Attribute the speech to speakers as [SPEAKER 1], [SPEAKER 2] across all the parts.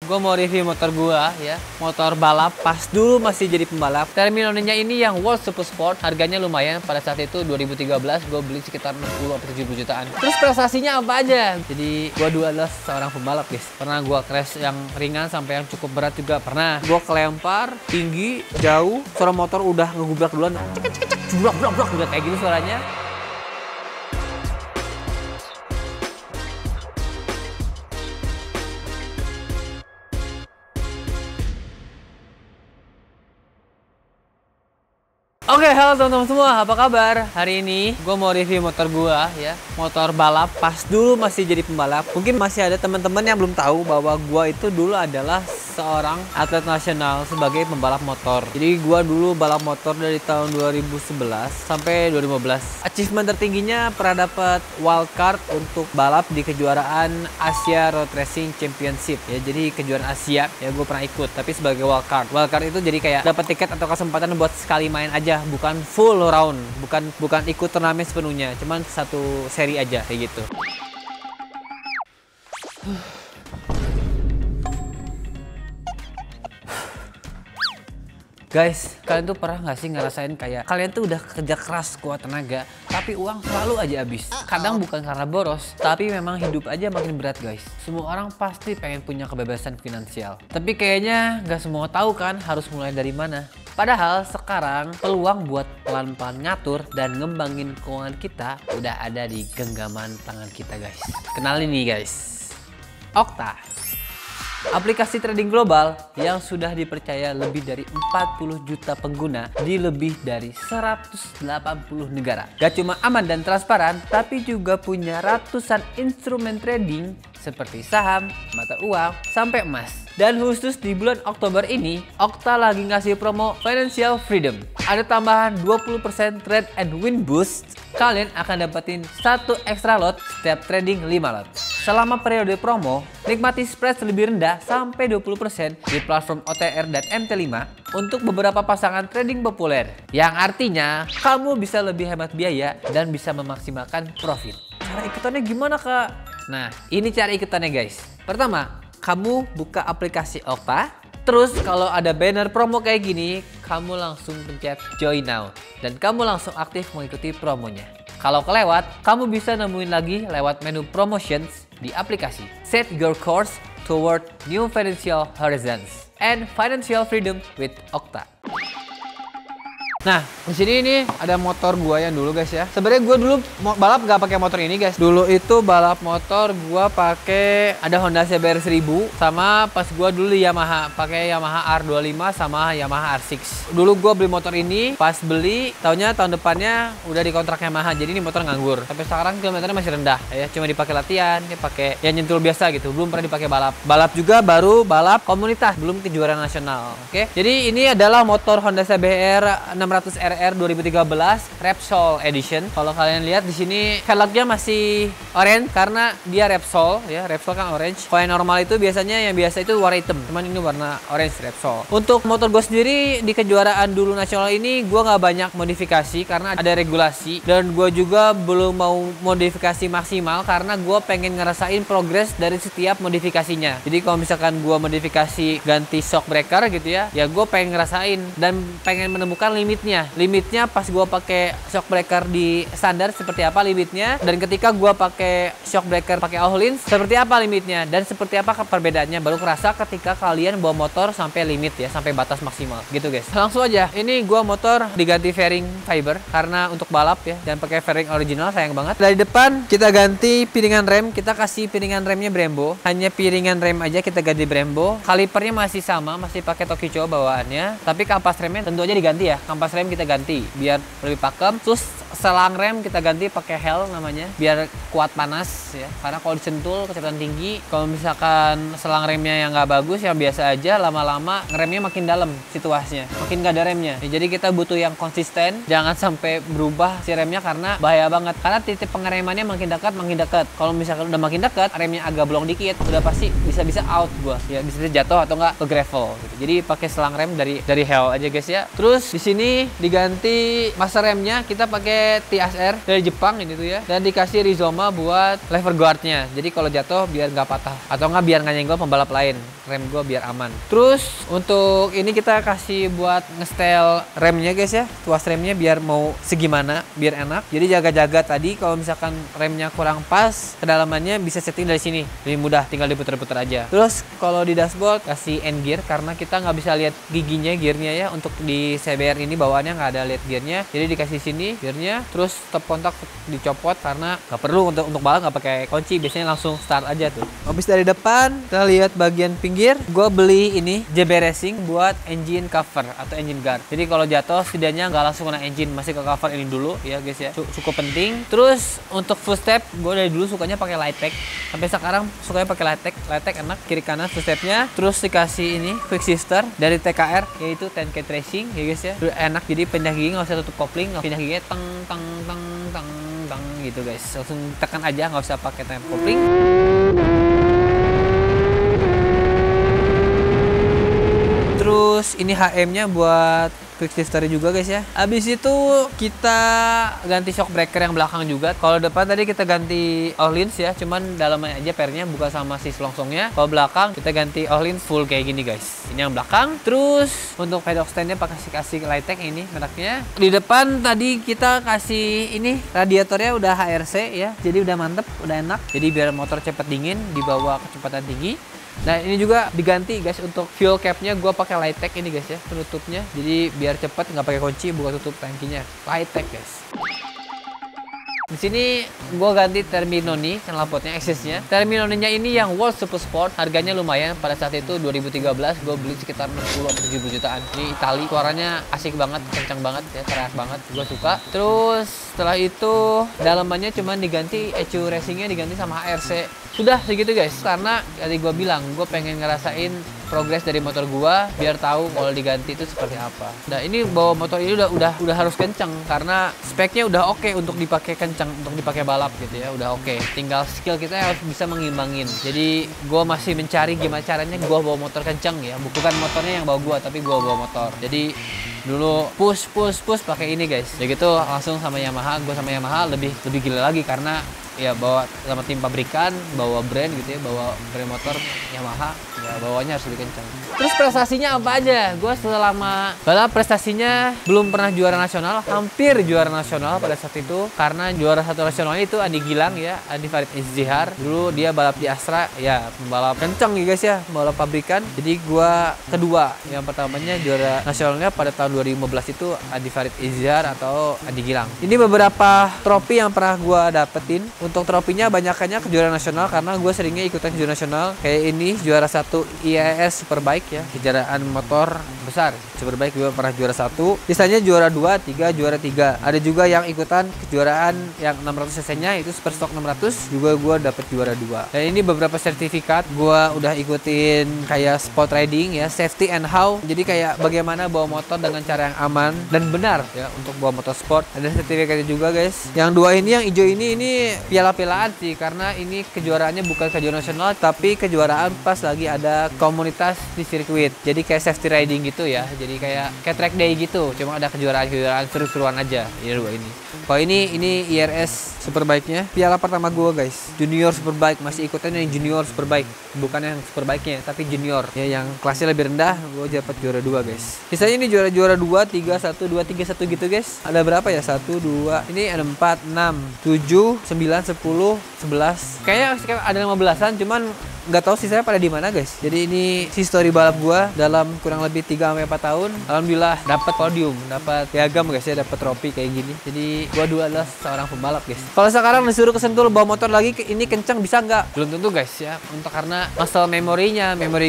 [SPEAKER 1] gue mau review motor gue ya. Motor balap pas dulu masih jadi pembalap. Terminologinya ini yang World Super Sport. Harganya lumayan pada saat itu 2013 gue beli sekitar 60-70 jutaan. Terus prestasinya apa aja? Jadi gue dulu adalah seorang pembalap guys. Pernah gue crash yang ringan sampai yang cukup berat juga pernah. Gue kelempar tinggi, jauh. Suara motor udah ngegubrak duluan. Cek cek cek, jubrak udah kayak gitu suaranya. Oke, halo teman-teman semua, apa kabar? Hari ini gue mau review motor gue ya. Motor balap pas dulu masih jadi pembalap. Mungkin masih ada teman-teman yang belum tahu bahwa gue itu dulu adalah seorang atlet nasional sebagai pembalap motor. Jadi gue dulu balap motor dari tahun 2011 sampai 2015. Achievement tertingginya pernah dapat wildcard untuk balap di kejuaraan Asia Road Racing Championship ya. Jadi kejuaraan Asia ya gue pernah ikut, tapi sebagai wildcard. Wildcard itu jadi kayak dapat tiket atau kesempatan buat sekali main aja, bukan full round, bukan ikut turnamen sepenuhnya, cuman satu seri aja kayak gitu. Guys, kalian tuh pernah nggak sih ngerasain kayak kalian tuh udah kerja keras kuat tenaga, tapi uang selalu aja habis. Kadang bukan karena boros, tapi memang hidup aja makin berat guys. Semua orang pasti pengen punya kebebasan finansial, tapi kayaknya nggak semua tahu kan harus mulai dari mana. Padahal sekarang peluang buat pelan-pelan ngatur dan ngembangin keuangan kita udah ada di genggaman tangan kita guys. Kenalin nih guys, Okta. Aplikasi trading global yang sudah dipercaya lebih dari 40 juta pengguna di lebih dari 180 negara. Gak cuma aman dan transparan, tapi juga punya ratusan instrumen trading seperti saham, mata uang, sampai emas. Dan khusus di bulan Oktober ini, Okta lagi ngasih promo Financial Freedom. Ada tambahan 20% trade and win boost. Kalian akan dapetin 1 extra lot setiap trading 5 lot. Selama periode promo, nikmati spread lebih rendah sampai 20% di platform OTR dan MT5 untuk beberapa pasangan trading populer. Yang artinya, kamu bisa lebih hemat biaya dan bisa memaksimalkan profit. Cara ikutannya gimana kak? Nah, ini cara ikutannya guys. Pertama, kamu buka aplikasi Okta. Terus kalau ada banner promo kayak gini, kamu langsung pencet join now. Dan kamu langsung aktif mengikuti promonya. Kalau kelewat, kamu bisa nemuin lagi lewat menu promotions di aplikasi. Set your course toward new financial horizons and financial freedom with Okta. Nah, di sini ini ada motor gua yang dulu guys ya. Sebenarnya gua dulu balap gak pakai motor ini guys. Dulu itu balap motor gua pakai ada Honda CBR 1000 sama pas gua dulu Yamaha, pakai Yamaha R25 sama Yamaha R6. Dulu gua beli motor ini, pas beli taunya tahun depannya udah dikontrak Yamaha. Jadi ini motor nganggur. Tapi sekarang kilometernya masih rendah ya, cuma dipakai latihan, dipakai ya nyentul biasa gitu. Belum pernah dipakai balap. Balap juga baru balap komunitas, belum kejuaraan nasional. Oke. Jadi ini adalah motor Honda CBR 600 RR 2013 Repsol Edition. Kalau kalian lihat di sini velgnya masih orange karena dia Repsol ya. Repsol kan orange. Kalau yang normal itu biasanya yang biasa itu warna hitam. Cuman ini warna orange Repsol. Untuk motor gue sendiri di kejuaraan dulu nasional ini gue nggak banyak modifikasi karena ada regulasi, dan gue juga belum mau modifikasi maksimal karena gue pengen ngerasain progres dari setiap modifikasinya. Jadi kalau misalkan gue modifikasi ganti shock breaker gitu ya gue pengen ngerasain dan pengen menemukan limitnya pas gua pakai shock breaker di standar seperti apa limitnya, dan ketika gua pakai shock breaker pakai Ohlins seperti apa limitnya, dan seperti apa perbedaannya, baru kerasa ketika kalian bawa motor sampai limit ya, sampai batas maksimal gitu guys. Langsung aja, ini gua motor diganti fairing fiber karena untuk balap ya, dan pakai fairing original sayang banget. Dari depan kita ganti piringan rem, kita kasih piringan remnya Brembo, hanya piringan rem aja kita ganti Brembo. Kalipernya masih sama, masih pakai Tokicho bawaannya, tapi kampas remnya tentu aja diganti ya. Kampas rem kita ganti biar lebih pakem. Terus selang rem kita ganti pakai Hell namanya biar kuat panas ya, karena kalau disentul kecepatan tinggi. Kalau misalkan selang remnya yang nggak bagus, yang biasa aja, lama-lama ngeremnya makin dalam situasinya, makin nggak ada remnya ya, jadi kita butuh yang konsisten, jangan sampai berubah si remnya karena bahaya banget, karena titik pengeremannya makin dekat. Kalau misalkan udah makin dekat, remnya agak bolong dikit, udah pasti bisa out gua ya, bisa jatuh atau nggak ke gravel gitu. Jadi pakai selang rem dari Hell aja guys ya. Terus di sini diganti master remnya, kita pakai pakai TSR dari Jepang ini tuh ya, dan dikasih Rizoma buat lever guardnya. Jadi kalau jatuh biar nggak patah atau nggak biar nggak nyenggol pembalap lain. Rem gue biar aman. Terus untuk ini kita kasih buat ngestel remnya guys ya, tuas remnya biar mau segimana biar enak. Jadi jaga-jaga tadi kalau misalkan remnya kurang pas, kedalamannya bisa setting dari sini, lebih mudah, tinggal diputer-puter aja. Terus kalau di dashboard kasih end gear karena kita nggak bisa lihat giginya gearnya ya. Untuk di CBR ini bawaannya nggak ada lihat gearnya, jadi dikasih sini gearnya. Terus stop kontak dicopot karena nggak perlu untuk balap nggak pakai kunci, biasanya langsung start aja tuh. Habis dari depan kita lihat bagian pinggir, gue beli ini JB Racing buat engine cover atau engine guard. Jadi kalau jatuh setidaknya nggak langsung kena engine, masih ke cover ini dulu ya guys ya, cukup penting. Terus untuk footstep gue dari dulu sukanya pakai light pack, sampai sekarang sukanya pakai light pack enak, kiri kanan footstepnya. Terus dikasih ini quick shifter dari TKR yaitu 10K Racing ya guys ya, enak. Jadi pindah gigi nggak usah tutup kopling, pindah giginya teng teng teng teng teng gitu guys, langsung tekan aja, nggak usah pakai temp kopling. Terus ini HM-nya buat quick shifter juga guys ya. Habis itu kita ganti shock breaker yang belakang juga. Kalau depan tadi kita ganti Öhlins ya, cuman dalamnya aja pernya bukan sama si selongsongnya. Kalau belakang kita ganti Öhlins full kayak gini guys. Ini yang belakang. Terus untuk pedal stand-nya kasih Lightech ini mereknya. Di depan tadi kita kasih ini radiatornya udah HRC ya. Jadi udah mantep, udah enak. Jadi biar motor cepet dingin dibawa kecepatan tinggi. Nah ini juga diganti guys, untuk fuel capnya gue pakai Lightech ini guys ya, penutupnya. Jadi biar cepet, nggak pakai kunci buka tutup tangkinya. Lightech guys. Di sini gue ganti Terminoni knalpotnya, accessnya. Terminoninya ini yang World Super Sport, harganya lumayan. Pada saat itu 2013 gue beli sekitar 60 atau 70 jutaan. Ini Itali, suaranya asik banget, kencang banget ya, keras banget, gue suka. Terus setelah itu dalamannya cuman diganti, ECU racingnya diganti sama HRC. Sudah segitu guys, karena tadi gue bilang gue pengen ngerasain progres dari motor gua biar tahu kalau diganti itu seperti apa. Nah ini bawa motor ini udah harus kencang karena speknya udah oke untuk dipakai kencang, untuk dipakai balap gitu ya, udah oke. Tinggal skill kita harus bisa mengimbangin. Jadi gua masih mencari gimana caranya gua bawa motor kencang ya, bukan motornya yang bawa gua tapi gua bawa motor. Jadi dulu push pakai ini guys. Jadi gitu langsung sama Yamaha, gua sama Yamaha lebih gila lagi karena ya bawa sama tim pabrikan, bawa brand gitu ya, bawa brand motor Yamaha, ya bawanya harus lebih kencang. Terus prestasinya apa aja? Gue selama balap prestasinya belum pernah juara nasional, hampir juara nasional pada saat itu karena juara satu nasionalnya itu Adi Gilang ya, Adi Farid Izhar. Dulu dia balap di Astra, ya pembalap kencang ya guys ya, balap pabrikan. Jadi gue kedua, yang pertamanya juara nasionalnya pada tahun 2015 itu Adi Farid Izhar atau Adi Gilang. Ini beberapa trofi yang pernah gue dapetin. Untuk trofinya banyakannya kejuaraan nasional karena gue seringnya ikutan kejuaraan nasional. Kayak ini juara 1 IAS Superbike ya, kejuaraan motor besar. Superbike gue pernah juara 1. Sisanya juara 2, 3, juara 3. Ada juga yang ikutan kejuaraan yang 600 cc-nya itu Superstock 600, juga gue dapet juara 2. Dan ini beberapa sertifikat gue udah ikutin kayak sport riding ya, safety and how. Jadi kayak bagaimana bawa motor dengan cara yang aman dan benar ya untuk bawa motor sport. Ada sertifikatnya juga guys. Yang dua ini, yang hijau ini piala-pialaan sih, karena ini kejuaraannya bukan kejuaraan nasional tapi kejuaraan pas lagi ada komunitas di sirkuit. Jadi kayak safety riding gitu ya. Jadi kayak track day gitu. Cuma ada kejuaraan seru-seruan aja. Ini dua ini. Kalau ini IRS Superbike-nya. Piala pertama gue guys. Junior Superbike, masih ikutan yang Junior Superbike. Bukan yang Superbike-nya tapi junior. Ya yang kelasnya lebih rendah, gue dapat juara 2 guys. Sisanya ini juara 2, 3, 1, 2, 3, 1 gitu guys. Ada berapa ya? 1, 2. Ini ada 4, 6, 7, 9, 10, 11. Kayaknya ada 15-an, cuman nggak tahu sih saya pada di mana guys. Jadi ini history balap gua dalam kurang lebih 3-4 tahun. Alhamdulillah dapat podium, dapat piagam guys ya, dapat trofi kayak gini. Jadi gua dulu adalah seorang pembalap guys. Kalau sekarang disuruh ke Sentul bawa motor lagi ini kencang bisa nggak? Belum tentu guys ya. Untuk karena muscle memori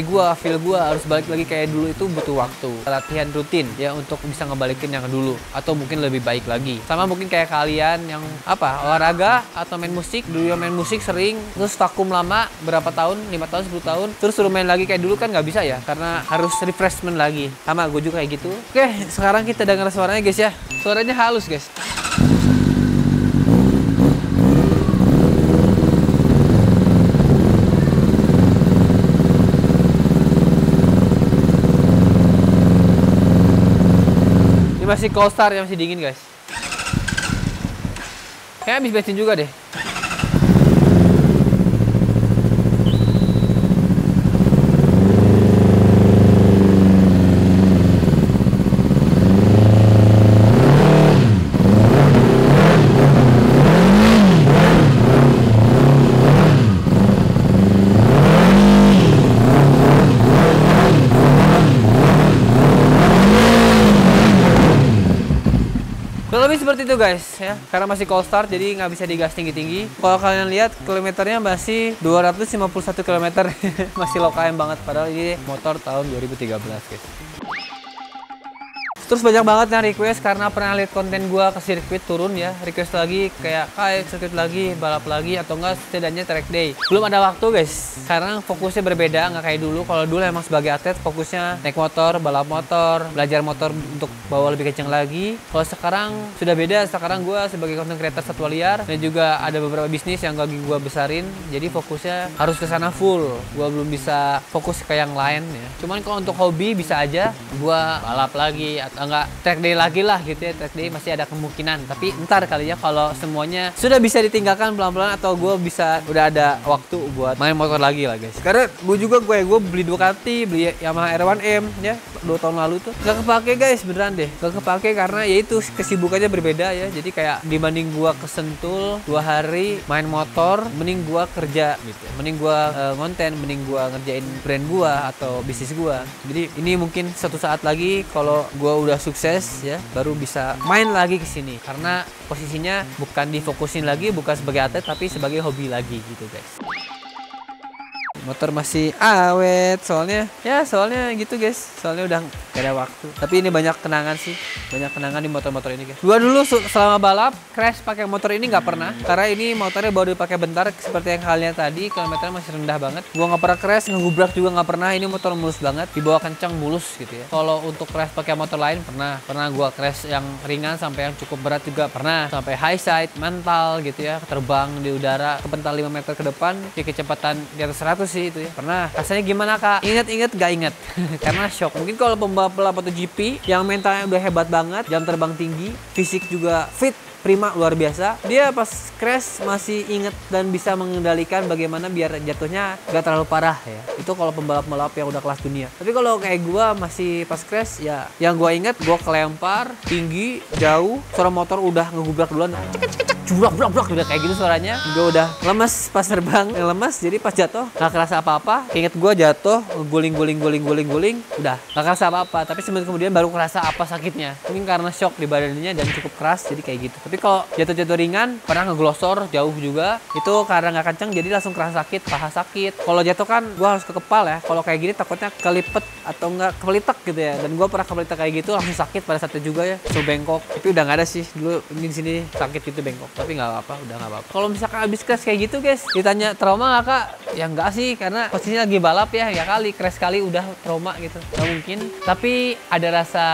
[SPEAKER 1] gua, feel gua harus balik lagi kayak dulu itu butuh waktu. Latihan rutin ya untuk bisa ngebalikin yang dulu atau mungkin lebih baik lagi. Sama mungkin kayak kalian yang olahraga atau main musik, dulu yang main musik sering terus vakum lama berapa tahun, 5 tahun, 10 tahun, terus suruh main lagi kayak dulu kan nggak bisa ya, karena harus refreshment lagi. Sama gue juga kayak gitu. Oke, sekarang kita dengar suaranya guys ya. Suaranya halus guys. Ini masih cold start ya, masih dingin guys. Kayak habis bensin juga deh. Kurang lebih seperti itu guys ya, karena masih cold start jadi nggak bisa digas tinggi-tinggi. Kalau kalian lihat kilometernya masih 251 km masih low KM banget, padahal ini motor tahun 2013 guys. Terus banyak banget yang request karena pernah lihat konten gua ke sirkuit turun ya, request lagi kayak sirkuit lagi, balap lagi, atau enggak setidaknya track day. Belum ada waktu guys, karena fokusnya berbeda, nggak kayak dulu. Kalau dulu emang sebagai atlet fokusnya naik motor, balap motor, belajar motor untuk bawa lebih kencang lagi. Kalau sekarang sudah beda, sekarang gua sebagai content creator satwa liar dan juga ada beberapa bisnis yang lagi gua besarin, jadi fokusnya harus ke sana full. Gua belum bisa fokus ke yang lain ya. Cuman kalau untuk hobi bisa aja gua balap lagi atau enggak track day lagi lah gitu ya. Track day masih ada kemungkinan, tapi ntar kali ya kalau semuanya sudah bisa ditinggalkan pelan-pelan atau gue bisa udah ada waktu buat main motor lagi lah guys. Karena gue beli Ducati, beli Yamaha R1M ya 2 tahun lalu tuh nggak kepake guys, beneran deh nggak kepake karena ya itu kesibukannya berbeda ya. Jadi kayak dibanding gue ke Sentul 2 hari main motor, mending gue kerja gitu, mending gue konten, mending gue ngerjain brand gue atau bisnis gue. Jadi ini mungkin satu saat lagi kalau gue udah sukses ya baru bisa main lagi ke sini, karena posisinya bukan difokusin lagi, bukan sebagai atlet tapi sebagai hobi lagi gitu guys. Motor masih awet soalnya gitu guys, soalnya udah gak ada waktu. Tapi ini banyak kenangan sih, banyak kenangan di motor-motor ini guys. Gua dulu selama balap crash pakai motor ini nggak pernah, karena ini motornya baru dipakai bentar. Seperti yang kalian lihat tadi, kilometernya masih rendah banget. Gua nggak pernah crash, ngegubrak juga nggak pernah. Ini motor mulus banget, dibawa kencang mulus gitu ya. Kalau untuk crash pakai motor lain pernah gua crash yang ringan sampai yang cukup berat juga pernah, sampai high side mental gitu ya, terbang di udara kepental 5 meter ke depan di kecepatan di atas 100 sih itu ya. Pernah. Rasanya gimana kak? Ingat gak inget karena shock. Mungkin kalau pembalap atau GP yang mentalnya udah hebat banget, jam terbang tinggi, fisik juga fit prima luar biasa, dia pas crash masih inget dan bisa mengendalikan bagaimana biar jatuhnya gak terlalu parah ya. Itu kalau pembalap-pembalap yang udah kelas dunia. Tapi kalau kayak gua masih pas crash ya, yang gua inget gua kelempar tinggi jauh, suara motor udah ngegubrak duluan, jubrak udah kayak gitu suaranya. Gue udah lemes pas terbang, lemes, jadi pas jatuh gak kerasa apa-apa. Inget gue jatuh, guling, udah gak kerasa apa-apa. Tapi semenit kemudian baru kerasa apa sakitnya. Mungkin karena shock di badannya dan cukup keras, jadi kayak gitu. Tapi kalau jatuh-jatuh ringan, pernah ngeglosor jauh juga, itu karena gak kencang jadi langsung kerasa sakit, paha sakit. Kalau jatuh kan gue harus ke kepal ya. Kalau kayak gini takutnya kelipet atau enggak kepelitek gitu ya. Dan gue pernah kepelitek kayak gitu, langsung sakit pada saat itu juga ya, so bengkok. Tapi udah gak ada sih, dulu di sini sakit gitu bengkok. Tapi nggak apa-apa, udah nggak apa-apa. Kalau misalkan habis crash kayak gitu guys, ditanya trauma nggak kak? Ya nggak sih, karena posisinya lagi balap ya kali crash kali udah trauma gitu, nggak mungkin. Tapi ada rasa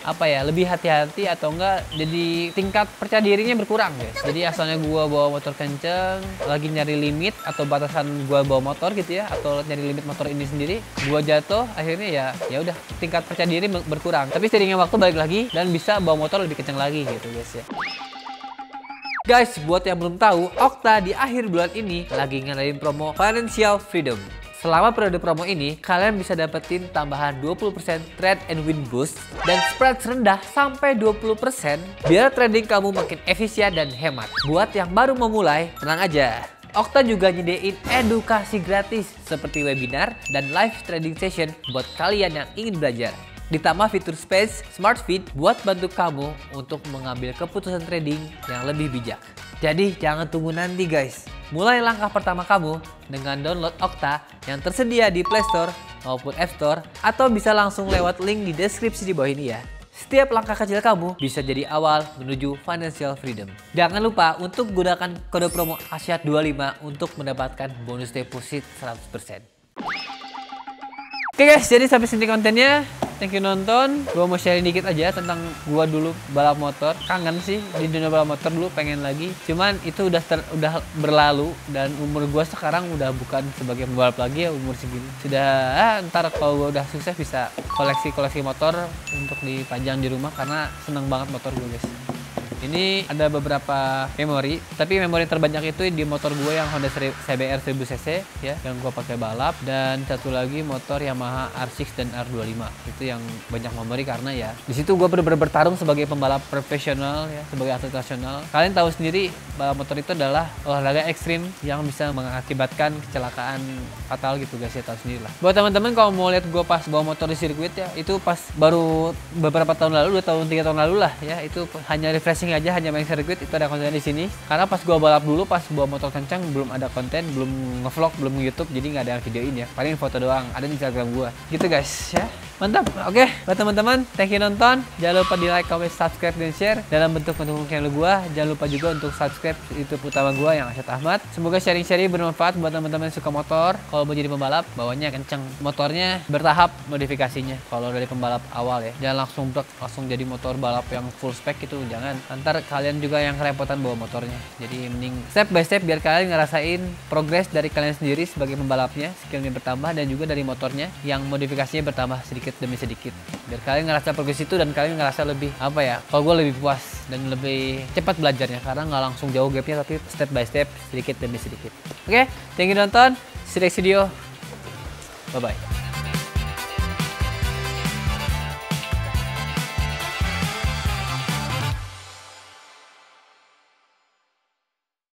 [SPEAKER 1] apa ya, lebih hati-hati atau enggak, jadi tingkat percaya dirinya berkurang guys. Jadi asalnya gua bawa motor kenceng, lagi nyari limit atau batasan gua bawa motor gitu ya, atau nyari limit motor ini sendiri, gua jatuh akhirnya ya udah tingkat percaya diri berkurang. Tapi seiringnya waktu balik lagi dan bisa bawa motor lebih kenceng lagi gitu guys ya. Guys, buat yang belum tahu, Okta di akhir bulan ini lagi ngadain promo Financial Freedom. Selama periode promo ini, kalian bisa dapetin tambahan 20% trade and win boost dan spread rendah sampai 20% biar trading kamu makin efisien dan hemat. Buat yang baru memulai, tenang aja. Okta juga nyediain edukasi gratis seperti webinar dan live trading session buat kalian yang ingin belajar. Ditambah fitur Space Smart Feed buat bantu kamu untuk mengambil keputusan trading yang lebih bijak. Jadi jangan tunggu nanti guys. Mulai langkah pertama kamu dengan download Okta yang tersedia di Play Store maupun App Store, atau bisa langsung lewat link di deskripsi di bawah ini ya. Setiap langkah kecil kamu bisa jadi awal menuju financial freedom. Jangan lupa untuk gunakan kode promo Asyad25 untuk mendapatkan bonus deposit 100%. Oke guys, jadi sampai sini kontennya. Thank you nonton. Gua mau sharing dikit aja tentang gua dulu balap motor. Kangen sih di dunia balap motor, dulu pengen lagi. Cuman itu udah berlalu dan umur gua sekarang udah bukan sebagai pembalap lagi ya, umur segini. Sudah ntar kalau gua udah sukses bisa koleksi motor untuk dipajang di rumah karena seneng banget motor gua guys. Ini ada beberapa memori, tapi memori terbanyak itu di motor gue yang Honda CBR 1000cc ya, yang gue pakai balap, dan satu lagi motor Yamaha R6 dan R25. Itu yang banyak memori karena ya di situ gue benar-benar bertarung sebagai pembalap profesional ya, sebagai atlet nasional. Kalian tahu sendiri balap motor itu adalah olahraga ekstrim yang bisa mengakibatkan kecelakaan fatal gitu guys, ya tahu sendiri lah. Buat teman-teman kalau mau lihat gue pas bawa motor di sirkuit ya, itu pas baru beberapa tahun lalu, 2 tahun 3 tahun lalu lah ya, itu hanya refreshing aja, hanya main sirkuit. Itu ada konten di sini karena pas gua balap dulu, pas bawa motor kencang, belum ada konten, belum ngevlog, belum YouTube, jadi nggak ada yang videoin ya, paling foto doang, ada di Instagram gua gitu guys ya. Mantap. Oke, buat teman-teman, thank you nonton. Jangan lupa di like, comment, subscribe, dan share dalam bentuk mendukung channel gua. Jangan lupa juga untuk subscribe YouTube utama gua yang Arsyad Ahmad. Semoga sharing-sharing bermanfaat buat teman-teman yang suka motor. Kalau mau jadi pembalap, bawanya kenceng, motornya bertahap modifikasinya. Kalau dari pembalap awal ya, jangan langsung brek, langsung jadi motor balap yang full spec itu, jangan. Ntar kalian juga yang kerepotan bawa motornya. Jadi mending step by step biar kalian ngerasain progres dari kalian sendiri sebagai pembalapnya, skillnya bertambah, dan juga dari motornya yang modifikasinya bertambah sedikit demi sedikit, biar kalian ngerasa progres itu dan kalian ngerasa lebih apa ya, kalau gue lebih puas dan lebih cepat belajarnya karena nggak langsung jauh gapnya, tapi step by step, sedikit demi sedikit. Oke, thank you nonton, see you next video, bye bye.